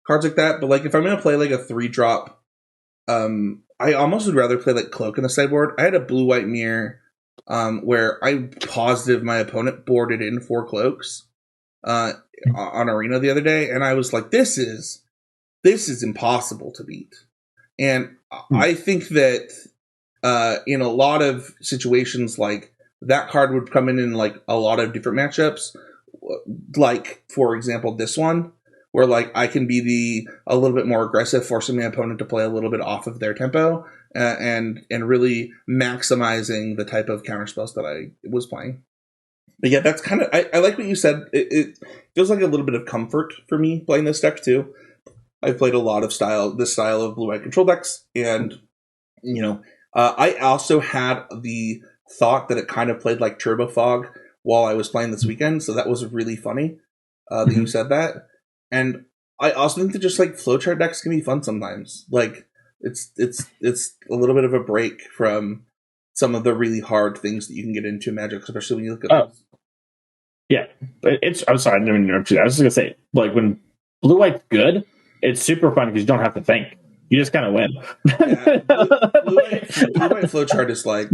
cards like that, but like if I'm going to play like a 3-drop, I almost would rather play like Cloak in the sideboard. I had a Blue-White Mirror where I positive my opponent boarded in 4 Cloaks. uh, on Arena the other day, and I was like, this is impossible to beat. And I think that in a lot of situations, like that card would come in like a lot of different matchups. Like, for example, this one, where like I can be a little bit more aggressive, forcing my opponent to play a little bit off of their tempo, and really maximizing the type of counter spells that I was playing. But yeah, that's kind of I like what you said. It feels like a little bit of comfort for me playing this deck too. I've played a lot of this style of blue-white control decks, and I also had the thought that it kind of played like Turbo Fog while I was playing this weekend, so that was really funny that you said that. And I also think that just like flowchart decks can be fun sometimes. Like it's a little bit of a break from some of the really hard things that you can get into in Magic, especially when you look at those. Yeah, I'm sorry, I didn't interrupt you. I was just gonna say, like, when blue white's good, it's super fun because you don't have to think. You just kind of win. Yeah, blue white flowchart is like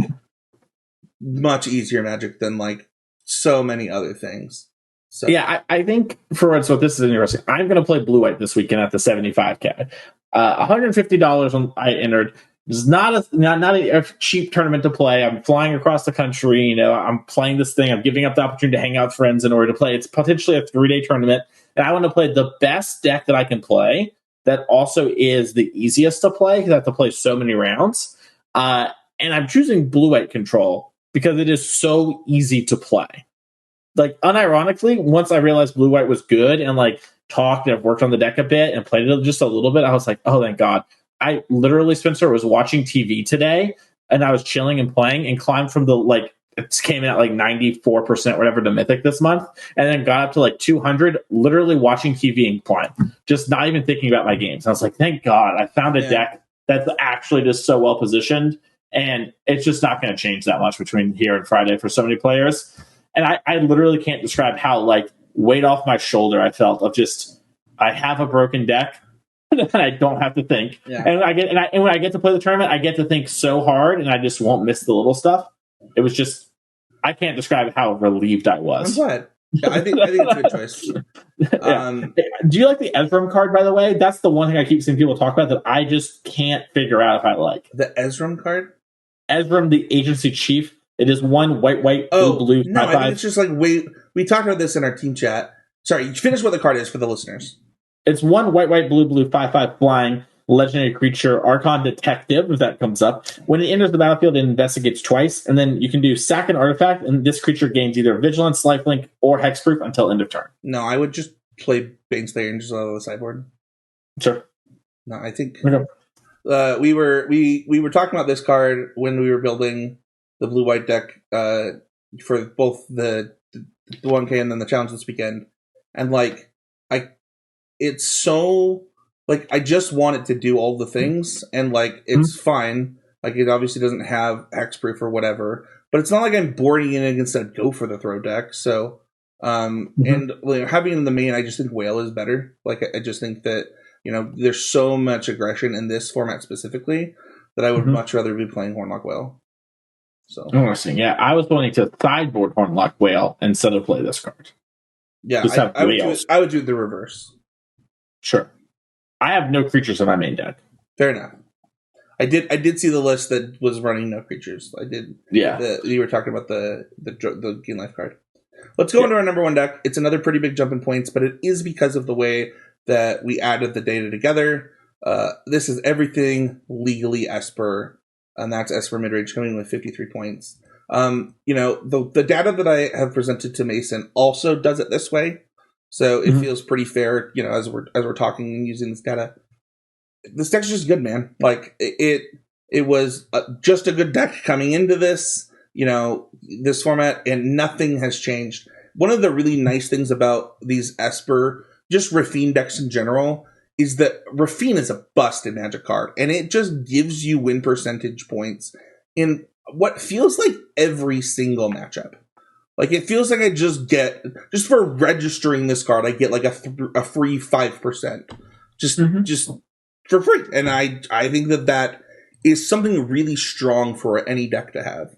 much easier Magic than like so many other things. So yeah, I think for so this is interesting. I'm going to play blue white this weekend at the 75K. $150 when I entered. It's not a cheap tournament to play. I'm flying across the country. I'm playing this thing. I'm giving up the opportunity to hang out with friends in order to play. It's potentially a 3-day tournament, and I want to play the best deck that I can play. That also is the easiest to play because I have to play so many rounds. And I'm choosing blue white control because it is so easy to play. Like, unironically, once I realized blue white was good and like talked and I've worked on the deck a bit and played it just a little bit, I was like, oh, thank God. I literally, Spencer, was watching TV today and I was chilling and playing and climbed from it came in at like 94% whatever to Mythic this month, and then got up to like 200, literally watching TV and climb, just not even thinking about my games. I was like, thank God I found a deck that's actually just so well positioned, and it's just not going to change that much between here and Friday for so many players. And I literally can't describe how like weight off my shoulder I felt of just, I have a broken deck and I don't have to think. Yeah. And when I get to play the tournament, I get to think so hard and I just won't miss the little stuff. It was just, I can't describe how relieved I was. I'm glad. Yeah, I think it's a good choice. Do you like the Ezram card, by the way? That's the one thing I keep seeing people talk about that I just can't figure out if I like. The Ezram card? Ezram, the agency chief. It is one white, blue. No, I think it's just like we talked about this in our team chat. Sorry, finish what the card is for the listeners. It's one white, blue, 5/5 flying legendary creature, Archon Detective, if that comes up. When it enters the battlefield, it investigates twice, and then you can do sack an artifact, and this creature gains either Vigilance, Lifelink, or Hexproof until end of turn. No, I would just play Baneslayer and just on the sideboard. Sure. No, I think we were talking about this card when we were building the blue-white deck for both the 1K and then the challenge this weekend. And, like, it's so... Like, I just want it to do all the things, and, like, it's fine. Like, it obviously doesn't have hexproof or whatever, but it's not like I'm boarding in against a go for the throw deck, so... And like, having it in the main, I just think Whale is better. Like, I just think that, there's so much aggression in this format specifically that I would much rather be playing Hornlock Whale. So interesting. Yeah, I was wanting to sideboard Hornlock Whale instead of play this card. Yeah, I would do the reverse. Sure. I have no creatures in my main deck. Fair enough. I did see the list that was running no creatures. I did. Yeah. You were talking about the Gain Life card. Let's go into our number one deck. It's another pretty big jump in points, but it is because of the way that we added the data together. This is everything legally Esper, and that's Esper midrange coming with 53 points. The data that I have presented to Mason also does it this way, so it feels pretty fair. As we're talking and using this data, this deck's just good, man. Like it was just a good deck coming into this. This format, and nothing has changed. One of the really nice things about these Esper, just Rafine decks in general, is that Rafine is a bust in Magic card, and it just gives you win percentage points in what feels like every single matchup. Like, it feels like I just for registering this card, I get like a free 5%. Just for free. And I think that is something really strong for any deck to have.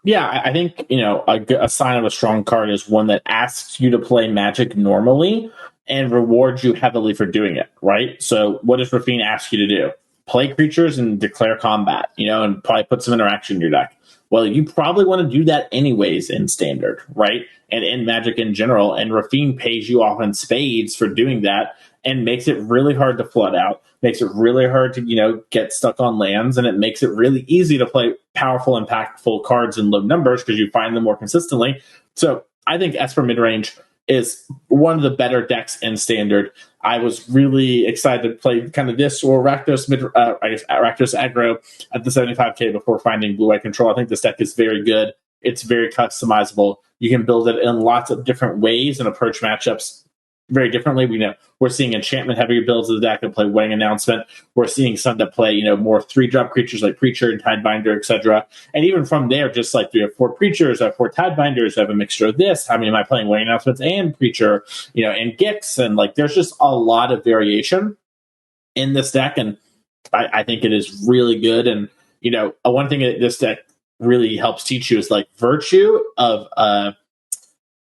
Yeah, I think, a sign of a strong card is one that asks you to play Magic normally and rewards you heavily for doing it, right? So, what does Rafine ask you to do? Play creatures and declare combat, and probably put some interaction in your deck. Well, you probably want to do that anyways in Standard, right? And in Magic in general. And Rafine pays you off in spades for doing that and makes it really hard to flood out, makes it really hard to, get stuck on lands, and it makes it really easy to play powerful, impactful cards in low numbers because you find them more consistently. So I think Esper Midrange is one of the better decks in Standard. I was really excited to play kind of this or Rakdos Rakdos aggro at the 75k before finding Blue Eye Control. I think this deck is very good. It's very customizable. You can build it in lots of different ways and approach matchups very differently. We're seeing enchantment heavier builds of the deck that play Wedding Announcement. We're seeing some that play more 3-drop creatures like Preacher and Tidebinder, etc. And even from there, just like we have 4 Preachers, I have 4 Tidebinders, I have a mixture of this. How many am I playing Wedding Announcements and Preacher, and Gix, and like there's just a lot of variation in this deck, and I think it is really good. And one thing that this deck really helps teach you is like Virtue of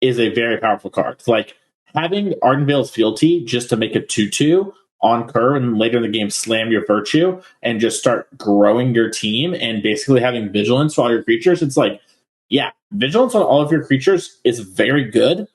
is a very powerful card. Like having Ardenvale's Fealty just to make a 2/2 on curve and later in the game slam your Virtue and just start growing your team and basically having Vigilance for all your creatures. It's like, yeah, Vigilance on all of your creatures is very good,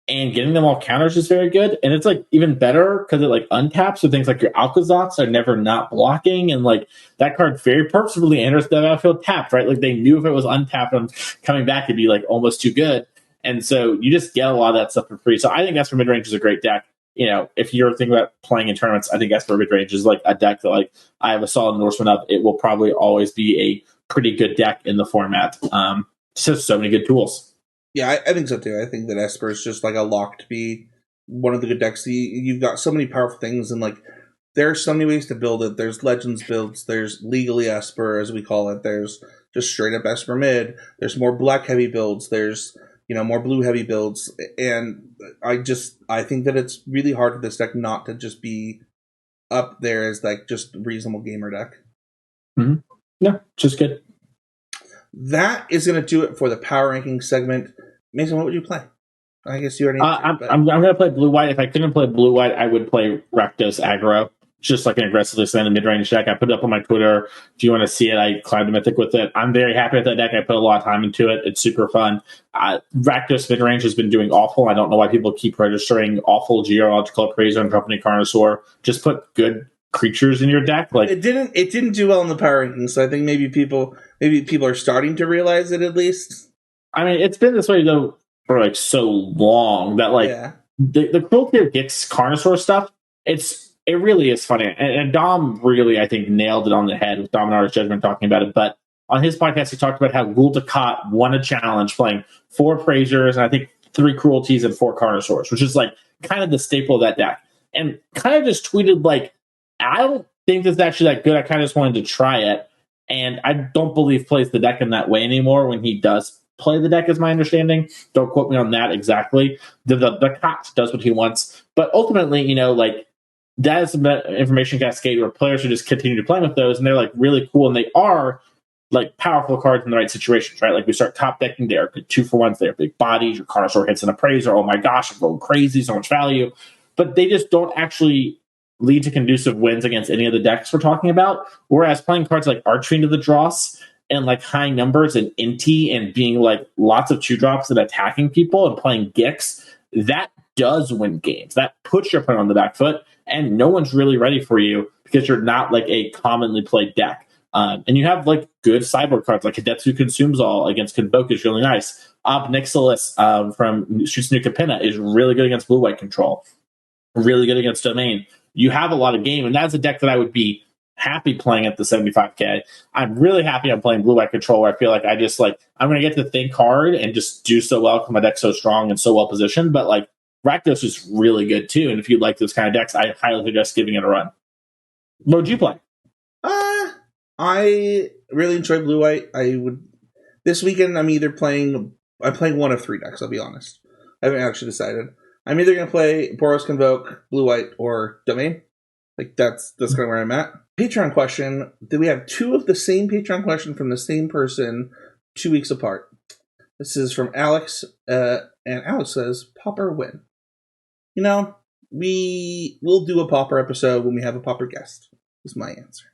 and getting them all counters is very good. And it's like even better because it like untaps, so things like your Alkazots are never not blocking, and like that card very purposefully enters the battlefield tapped, right? Like they knew if it was untapped and coming back it'd be like almost too good. And so you just get a lot of that stuff for free. So I think Esper Midrange is a great deck. If you're thinking about playing in tournaments, I think Esper Midrange is like a deck that like I have a solid endorsement of. It will probably always be a pretty good deck in the format. Just has so many good tools. Yeah, I think so too. I think that Esper is just like a lock to be one of the good decks. You've got so many powerful things, and like there are so many ways to build it. There's Legends builds. There's legally Esper, as we call it. There's just straight up Esper mid. There's more black heavy builds. There's more blue heavy builds, and I think that it's really hard for this deck not to just be up there as like just reasonable gamer deck. Mm-hmm. Yeah, just good. That is going to do it for the power ranking segment. Mason, what would you play? I guess you already. I'm going to play blue white. If I couldn't play blue white, I would play Rakdos aggro. Just like an aggressively slanted mid-range deck. I put it up on my Twitter. If you want to see it, I climbed a mythic with it. I'm very happy with that deck. I put a lot of time into it. It's super fun. Rakdos mid-range has been doing awful. I don't know why people keep registering awful Geological Appraiser and Company Carnosaur. Just put good creatures in your deck. Like it didn't do well in the power rankings. So I think maybe people are starting to realize it at least. I mean, it's been this way though for like so long that like the cruelty of Gix Carnosaur stuff. It really is funny. And Dom really, I think, nailed it on the head with Dominar's Judgment talking about it. But on his podcast, he talked about how Gul Dukat won a challenge playing 4 Praisers and I think 3 Cruelties and 4 Carnosaurs, which is like kind of the staple of that deck. And kind of just tweeted like, I don't think this is actually that good. I kind of just wanted to try it. And I don't believe plays the deck in that way anymore when he does play the deck, is my understanding. Don't quote me on that exactly. The Cox does what he wants. But ultimately, like, that is the information cascade where players should just continue to play with those, and they're like really cool, and they are like powerful cards in the right situations, right? Like we start top decking there, 2-for-1s there, big bodies, your Carnosaur hits an Appraiser, oh my gosh, I'm going crazy, so much value. But they just don't actually lead to conducive wins against any of the decks we're talking about. Whereas playing cards like Archery into the Dross and like high numbers and Inti and being like lots of 2-drops and attacking people and playing Gix, that does win games. That puts your opponent on the back foot, and no one's really ready for you because you're not like a commonly played deck. And you have like good sideboard cards like Kadetsu Consumes All against Convoke is really nice. Ob Nixilis from Streets New Capenna is really good against blue-white control. Really good against Domain. You have a lot of game, and that's a deck that I would be happy playing at the 75k. I'm really happy I'm playing blue-white control where I feel like I'm going to get to think hard and just do so well because my deck's so strong and so well positioned. But like Rakdos is really good too, and if you like those kind of decks, I highly suggest giving it a run. What would you play? I really enjoy blue white. This weekend. I'm playing one of 3 decks. I'll be honest. I haven't actually decided. I'm either going to play Boros Convoke, blue white, or Domain. Like that's kind of where I'm at. Patreon question. Do we have 2 of the same Patreon question from the same person 2 weeks apart. This is from Alex, and Alex says, Pauper win. You know, we will do a Pauper episode when we have a Pauper guest, is my answer.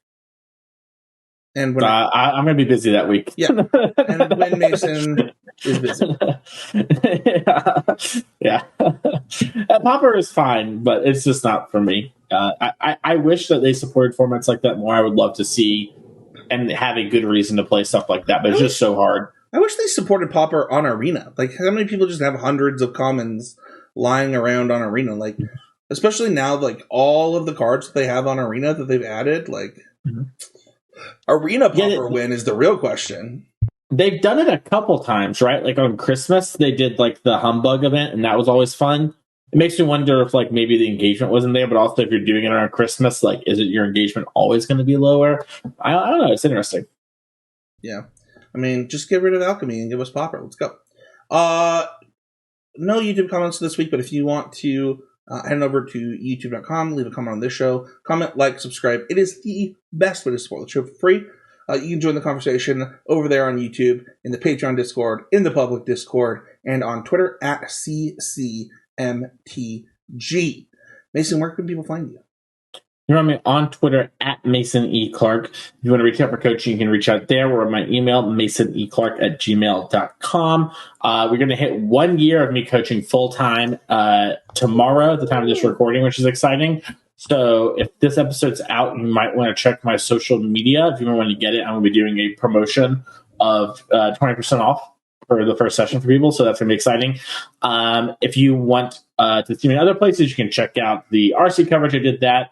And when I'm going to be busy that week. Yeah. And when Mason is busy. Yeah. Pauper is fine, but it's just not for me. I wish that they supported formats like that more. I would love to see and have a good reason to play stuff like that, but it's just so hard. I wish they supported Pauper on Arena. Like, how many people just have hundreds of commons lying around on Arena? Like, especially now, like, all of the cards that they have on Arena that they've added, like, Arena Pauper win is the real question. They've done it a couple times, right? Like, on Christmas, they did, like, the Humbug event, and that was always fun. It makes me wonder if, like, maybe the engagement wasn't there, but also if you're doing it around Christmas, like, is it your engagement always going to be lower? I don't know. It's interesting. Yeah. I mean, just get rid of Alchemy and give us Pauper. Let's go. No YouTube comments this week, but if you want to head over to youtube.com, leave a comment on this show, comment, like, subscribe. It is the best way to support the show for free. You can join the conversation over there on YouTube, in the Patreon Discord, in the public Discord, and on Twitter at CCMTG. Mason, where can people find you? You can find me on Twitter at Mason E. Clark. If you want to reach out for coaching, you can reach out there, or my email, masoneclark@gmail.com. We're going to hit 1 year of me coaching full-time tomorrow at the time of this recording, which is exciting. So if this episode's out, you might want to check my social media. If you want to get it, I'm going to be doing a promotion of 20% off for the first session for people. So that's going to be exciting. If you want to see me in other places, you can check out the RC coverage. I did that.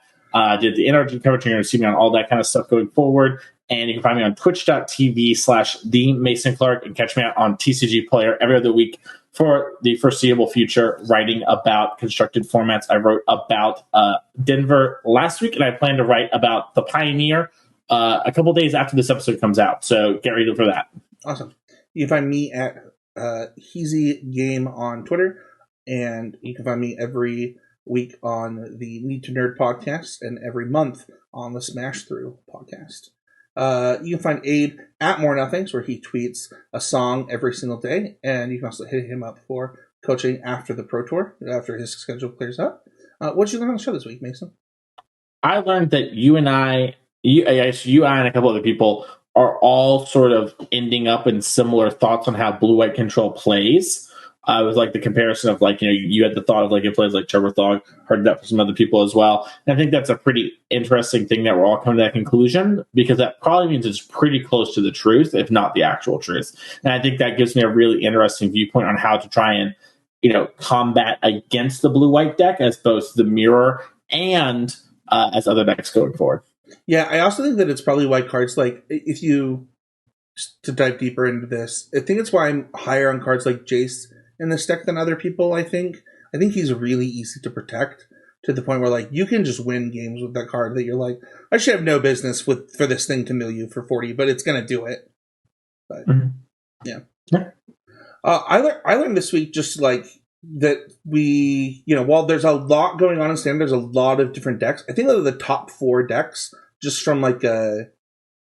Did the NRG coverage. You're going to see me on all that kind of stuff going forward. And you can find me on twitch.tv/TheMasonClark and catch me out on TCG Player every other week for the foreseeable future, writing about constructed formats. I wrote about Denver last week, and I plan to write about the Pioneer a couple days after this episode comes out. So get ready for that. Awesome. You can find me at Heezy Game on Twitter, and you can find me every week on the Need to Nerd podcast and every month on the Smash Through podcast. You can find Abe at More Nothings, where he tweets a song every single day, and you can also hit him up for coaching after the Pro Tour, after his schedule clears up. What did you learn on the show this week, Mason? I learned that you and I and a couple other people are all sort of ending up in similar thoughts on how blue-white control plays. It was like the comparison of, like, you had the thought of, like, it plays like Turbothog, heard that from some other people as well. And I think that's a pretty interesting thing that we're all coming to that conclusion, because that probably means it's pretty close to the truth, if not the actual truth. And I think that gives me a really interesting viewpoint on how to try and, combat against the blue-white deck as both the mirror and as other decks going forward. Yeah, I also think that it's probably why cards like, if you, to dive deeper into this, I think it's why I'm higher on cards like Jace in this deck than other people. I think he's really easy to protect, to the point where, like, you can just win games with that card that you're like, I should have no business for this thing to mill you for 40, but it's going to do it. But yeah. I learned this week just like that we, while there's a lot going on in Standard, there's a lot of different decks. I think that the top 4 decks, just from like a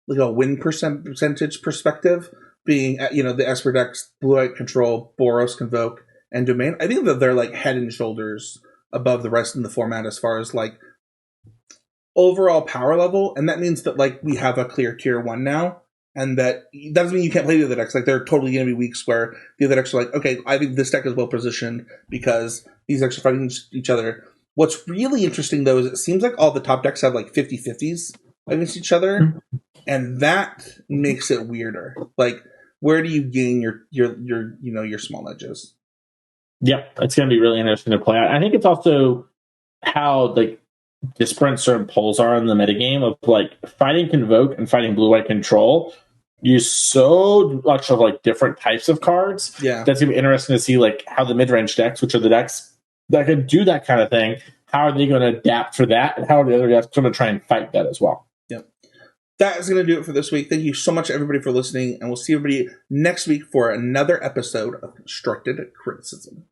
win percentage perspective, being, the Esper decks, Blue-White Control, Boros, Convoke, and Domain. I think that they're like head and shoulders above the rest in the format as far as like overall power level. And that means that, like, we have a clear tier 1 now. And that doesn't mean you can't play the other decks. Like, they're totally going to be weeks where the other decks are like, okay, I think this deck is well positioned because these decks are fighting each other. What's really interesting, though, is it seems like all the top decks have like 50-50s against each other. And that makes it weirder. Like, where do you gain your small edges? Yep, it's going to be really interesting to play out. I think it's also how, like, disparate certain polls are in the metagame of, like, fighting Convoke and fighting Blue-White Control use so much of, like, different types of cards. Yeah, that's going to be interesting to see, like, how the mid-range decks, which are the decks that can do that kind of thing, how are they going to adapt for that, and how are the other decks going to try and fight that as well? Yep. That is going to do it for this week. Thank you so much, everybody, for listening, and we'll see everybody next week for another episode of Constructed Criticism.